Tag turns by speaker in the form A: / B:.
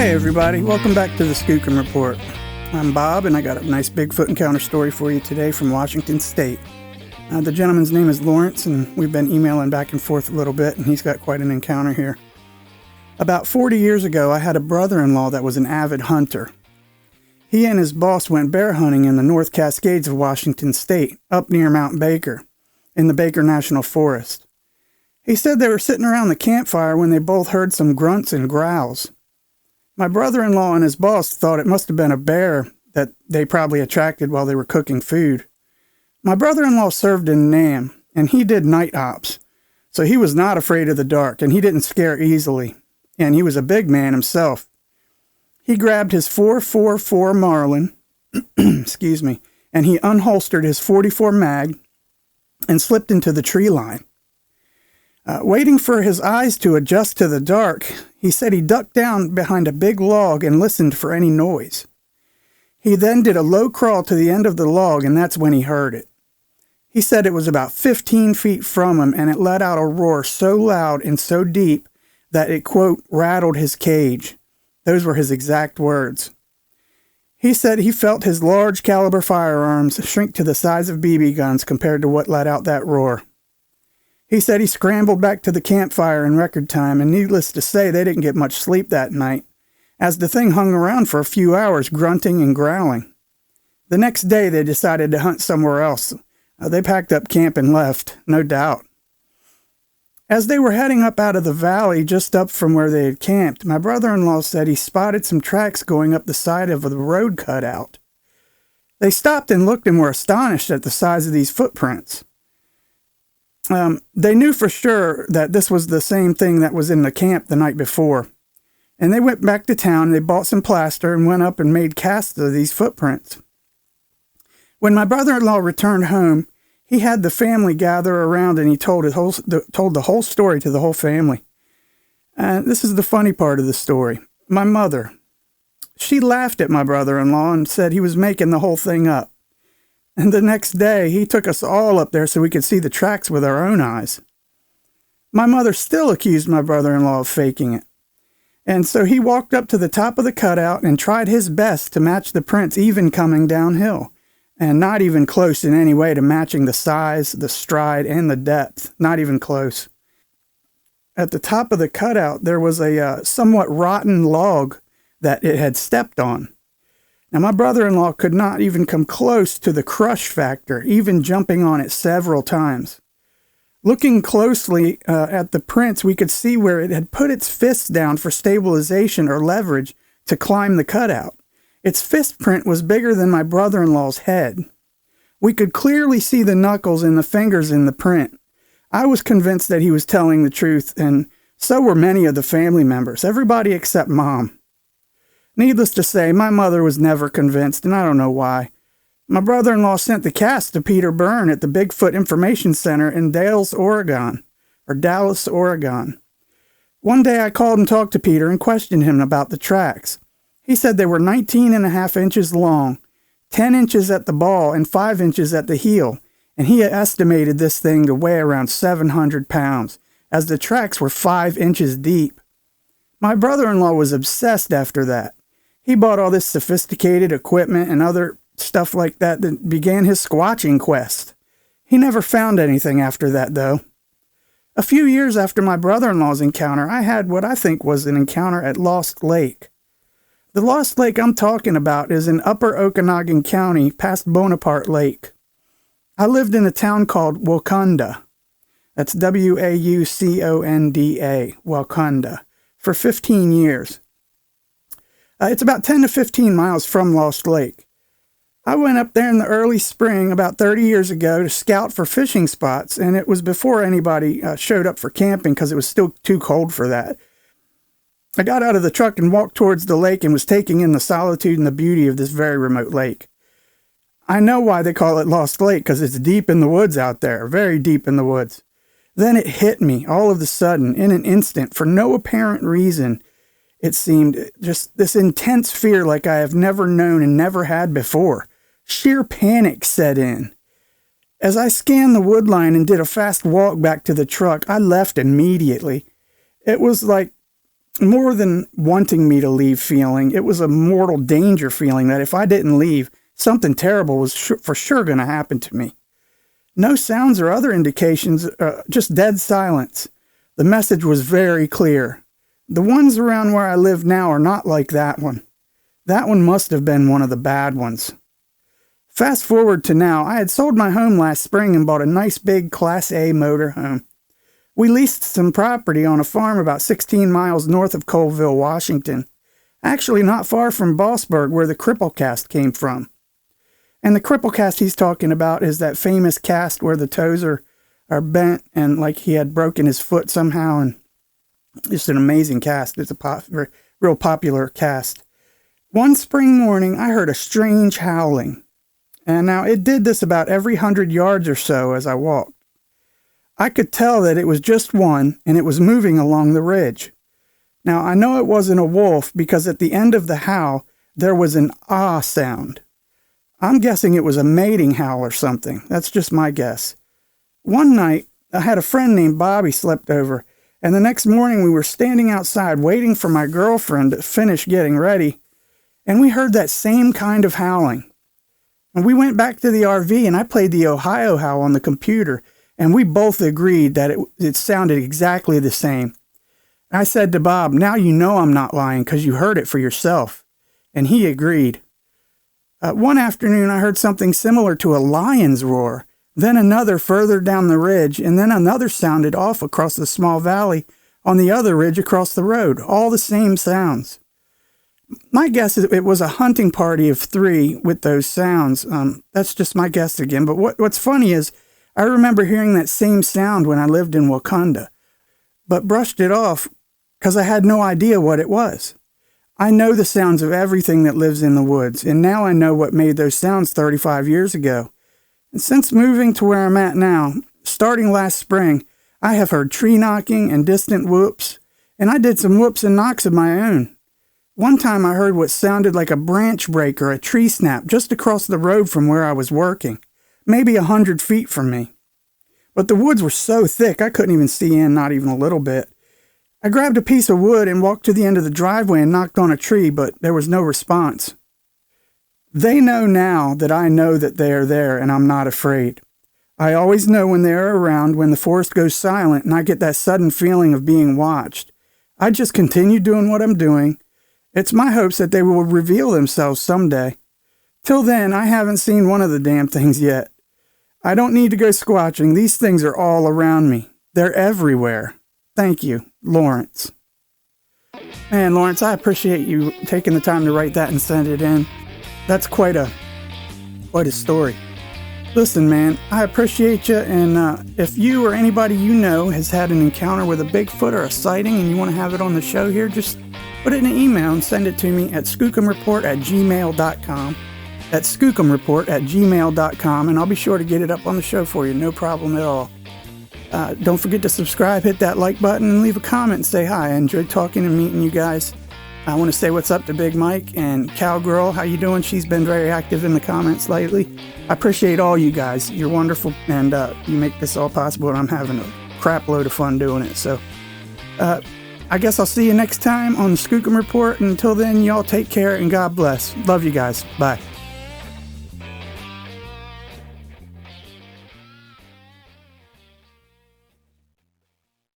A: Hey everybody, welcome back to the Skookum Report. I'm Bob and I got a nice Bigfoot encounter story for you today from Washington State. The gentleman's name is Lawrence and we've been emailing back and forth a little bit and he's got quite an encounter here. About 40 years ago, I had a brother-in-law that was an avid hunter. He and his boss went bear hunting in the North Cascades of Washington State, up near Mount Baker, in the Baker National Forest. He said they were sitting around the campfire when they both heard some grunts and growls. My brother-in-law and his boss thought it must have been a bear that they probably attracted while they were cooking food. My brother-in-law served in NAM, and he did night ops, so he was not afraid of the dark, and he didn't scare easily, and he was a big man himself. He grabbed his .444 Marlin, excuse me, and he unholstered his .44 mag and slipped into the tree line. Waiting for his eyes to adjust to the dark, he said he ducked down behind a big log and listened for any noise. He then did a low crawl to the end of the log, and that's when he heard it. He said it was about 15 feet from him, and it let out a roar so loud and so deep that it, quote, rattled his cage. Those were his exact words. He said he felt his large caliber firearms shrink to the size of BB guns compared to what let out that roar. He said he scrambled back to the campfire in record time, and needless to say, they didn't get much sleep that night, as the thing hung around for a few hours, grunting and growling. The next day, they decided to hunt somewhere else. They packed up camp and left, no doubt. As they were heading up out of the valley, just up from where they had camped, my brother-in-law said he spotted some tracks going up the side of the road cutout. They stopped and looked and were astonished at the size of these footprints. They knew for sure that this was the same thing that was in the camp the night before. And they went back to town, they bought some plaster and went up and made casts of these footprints. When my brother-in-law returned home, he had the family gather around and he told the whole story to the whole family. And this is the funny part of the story. My mother, she laughed at my brother-in-law and said he was making the whole thing up. And the next day, he took us all up there so we could see the tracks with our own eyes. My mother still accused my brother-in-law of faking it. And so he walked up to the top of the cutout and tried his best to match the prints even coming downhill, and not even close in any way to matching the size, the stride, and the depth. Not even close. At the top of the cutout, there was a somewhat rotten log that it had stepped on. Now, my brother-in-law could not even come close to the crush factor, even jumping on it several times. Looking closely at the prints, we could see where it had put its fists down for stabilization or leverage to climb the cutout. Its fist print was bigger than my brother-in-law's head. We could clearly see the knuckles and the fingers in the print. I was convinced that he was telling the truth, and so were many of the family members, everybody except Mom. Needless to say, my mother was never convinced, and I don't know why. My brother-in-law sent the cast to Peter Byrne at the Bigfoot Information Center in Dallas, Oregon. One day I called and talked to Peter and questioned him about the tracks. He said they were 19.5 inches long, 10 inches at the ball, and 5 inches at the heel, and he estimated this thing to weigh around 700 pounds, as the tracks were 5 inches deep. My brother-in-law was obsessed after that. He bought all this sophisticated equipment and other stuff like that began his squatching quest. He never found anything after that, though. A few years after my brother-in-law's encounter, I had what I think was an encounter at Lost Lake. The Lost Lake I'm talking about is in Upper Okanogan County, past Bonaparte Lake. I lived in a town called Wakanda. That's Wauconda, Wakanda, for 15 years. It's about 10 to 15 miles from Lost Lake. I went up there in the early spring about 30 years ago to scout for fishing spots, and it was before anybody showed up for camping because it was still too cold for that. I got out of the truck and walked towards the lake and was taking in the solitude and the beauty of this very remote lake. I know why they call it Lost Lake, because it's deep in the woods out there, very deep in the woods. Then it hit me all of a sudden, in an instant, for no apparent reason. It seemed just this intense fear like I have never known and never had before. Sheer panic set in. As I scanned the woodline and did a fast walk back to the truck, I left immediately. It was like more than wanting me to leave feeling. It was a mortal danger feeling that if I didn't leave, something terrible was for sure going to happen to me. No sounds or other indications, just dead silence. The message was very clear. The ones around where I live now are not like that one. That one must have been one of the bad ones. Fast forward to now, I had sold my home last spring and bought a nice big Class A motor home. We leased some property on a farm about 16 miles north of Colville, Washington. Actually not far from Bossburg, where the cripple cast came from. And the cripple cast he's talking about is that famous cast where the toes are bent and like he had broken his foot somehow. And it's an amazing cast. It's a real popular cast. One spring morning, I heard a strange howling. And now it did this about every 100 yards or so as I walked. I could tell that it was just one, and it was moving along the ridge. Now, I know it wasn't a wolf because at the end of the howl, there was an ah sound. I'm guessing it was a mating howl or something. That's just my guess. One night, I had a friend named Bobby slept over, and the next morning we were standing outside waiting for my girlfriend to finish getting ready, and we heard that same kind of howling. And we went back to the RV, and I played the Ohio howl on the computer, and we both agreed that it sounded exactly the same. I said to Bob, "Now you know I'm not lying because you heard it for yourself." And he agreed. One afternoon, I heard something similar to a lion's roar, then another further down the ridge, and then another sounded off across the small valley on the other ridge across the road, all the same sounds. My guess is it was a hunting party of 3 with those sounds. That's just my guess again. But what's funny is I remember hearing that same sound when I lived in Wakanda, but brushed it off because I had no idea what it was. I know the sounds of everything that lives in the woods, and now I know what made those sounds 35 years ago. And since moving to where I'm at now, starting last spring, I have heard tree knocking and distant whoops, and I did some whoops and knocks of my own. One time I heard what sounded like a branch break or a tree snap just across the road from where I was working, maybe 100 feet from me. But the woods were so thick I couldn't even see in, not even a little bit. I grabbed a piece of wood and walked to the end of the driveway and knocked on a tree, but there was no response. They know now that I know that they are there and I'm not afraid. I always know when they are around, when the forest goes silent and I get that sudden feeling of being watched. I just continue doing what I'm doing. It's my hopes that they will reveal themselves someday. Till then, I haven't seen one of the damn things yet. I don't need to go squatching. These things are all around me. They're everywhere. Thank you, Lawrence. Man, Lawrence, I appreciate you taking the time to write that and send it in. That's quite a story. Listen, man, I appreciate you, and if you or anybody you know has had an encounter with a Bigfoot or a sighting and you want to have it on the show here, just put it in an email and send it to me at skookumreport@gmail.com. That's skookumreport@gmail.com, and I'll be sure to get it up on the show for you, no problem at all. Don't forget to subscribe, hit that like button, and leave a comment and say hi. I enjoyed talking and meeting you guys. I want to say what's up to Big Mike and Cowgirl. How you doing? She's been very active in the comments lately. I appreciate all you guys. You're wonderful, and you make this all possible, and I'm having a crap load of fun doing it. So I guess I'll see you next time on the Skookum Report. And until then, y'all take care and God bless. Love you guys. Bye.